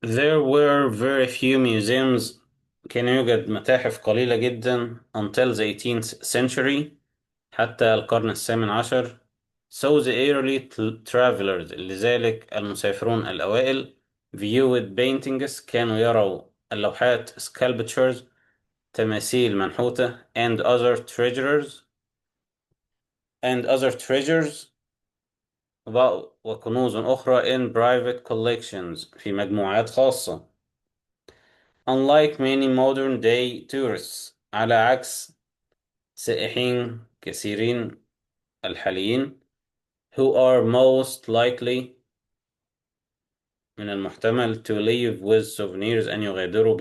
There were very few museums. كان يوجد متاحف قليلة جدا until the 18th century، حتى القرن الثامن عشر. So the early travelers، لذلك المسافرون الأوائل viewed paintings، كانوا يروا اللوحات sculptures، تماثيل منحوتة and other treasures وكنوز أخرى in private collections، في مجموعات خاصة. Unlike many modern day tourists، على عكس سائحين كثيرين الحاليين، who are most likely، من المحتمل to leave with souvenirs، أن يغادروا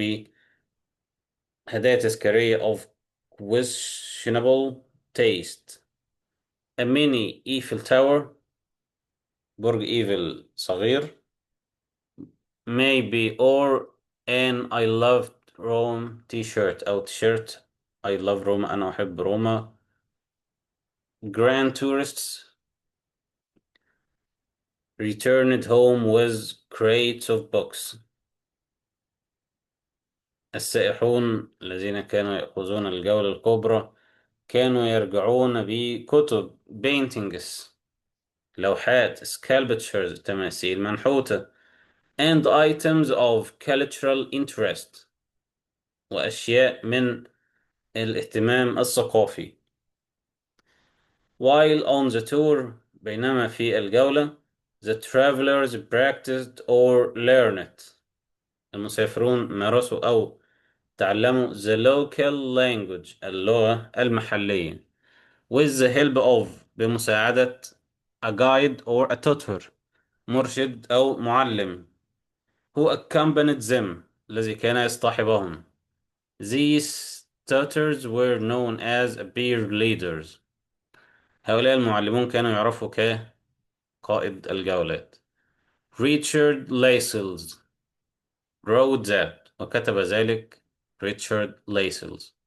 بهدايا تذكارية of questionable taste. A mini Eiffel Tower، برج إيفل صغير. maybe or an I loved Rome t-shirt أو تيشيرت I love Rome، أنا أحب روما. grand tourists returned home with crates of books، السائحون الذين كانوا يأخذون الجولة الكبرى كانوا يرجعون بكتب paintings، لوحات sculptures، تماثيل منحوتة and items of cultural interest، وأشياء من الاهتمام الثقافي. while on the tour، بينما في الجولة the travelers practiced or learned، المسافرون مارسوا أو تعلموا the local language، اللغة المحلية with the help of، بمساعدة a guide or a tutor، مرشد أو معلم who accompanied them، الذي كان يصطحبهم. these tutors were known as peer leaders، هؤلاء المعلمون كانوا يعرفوا كقائد الجولات. ريتشارد ليسلز wrote that، وكتب ذلك ريتشارد ليسلز.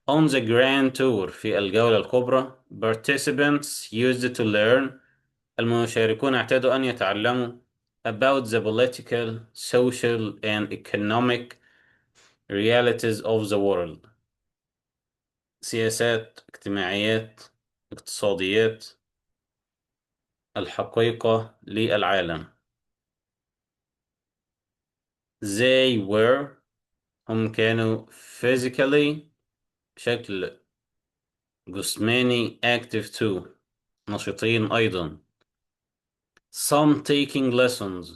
On the grand tour، في الجولة الكبرى participants used to learn، المشاركون اعتادوا أن يتعلموا about the political, social and economic realities of the world، سياسات، اجتماعيات، اقتصاديات، الحقيقة للعالم. they were، هم كانوا physically، بشكل جسماني active too، نشيطين أيضا. some taking lessons،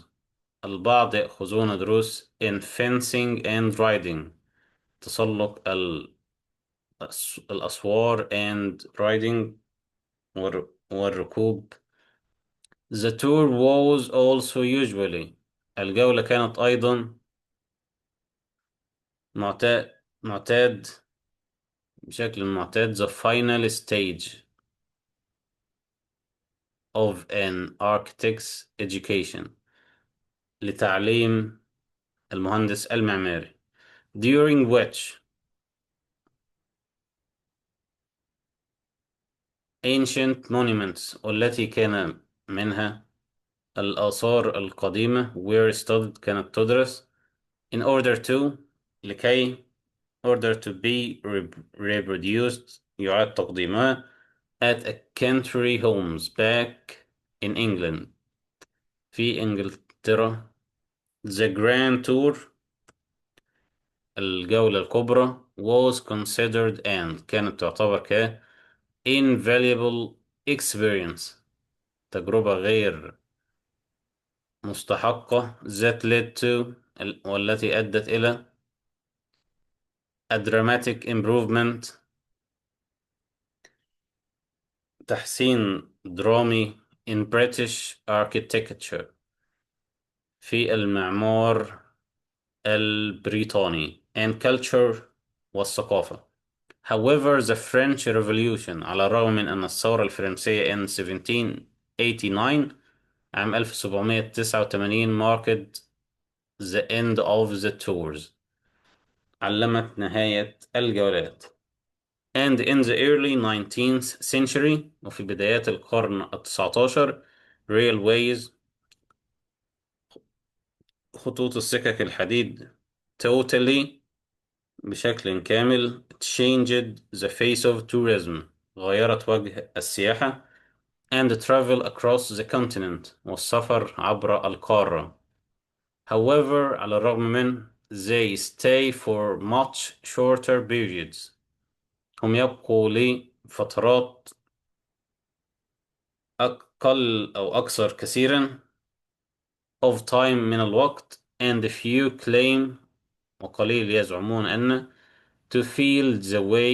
البعض يأخذون دروس in fencing and riding، تسلق الأسوار and riding، والركوب. the tour was also usually، الجولة كانت أيضا معتاد بشكل معتاد the final stage of an architect's education، لتعليم المهندس المعماري. during which ancient monuments، والتي كان منها الآثار القديمة were studied، كانت تدرس in order to، لكي order to be reproduced، يعاد تقديمها at a country homes back in England، في إنجلترا. the grand tour، الجولة الكبرى was considered and، كانت تعتبر invaluable experience، تجربة غير مستحقة that led to، والتي أدت إلى a dramatic improvement، تحسين درامي in British architecture، في المعمار البريطاني and culture، والثقافة. however the French Revolution، على الرغم من أن الثورة الفرنسية in 1789، عام 1789 marked the end of the tours، علمت نهاية الجولات. and in the early 19th century، وفي بدايات القرن التسعتاشر railways، خطوط السكك الحديد totally بشكل كامل changed the face of tourism غيرت وجه السياحة and travel across the continent والسفر عبر القارة. However على الرغم من they stay for much shorter periods هم يبقوا لفترات أقل أو أكثر كثيرا of time من الوقت and few claim وقليل يزعمون أن to feel the way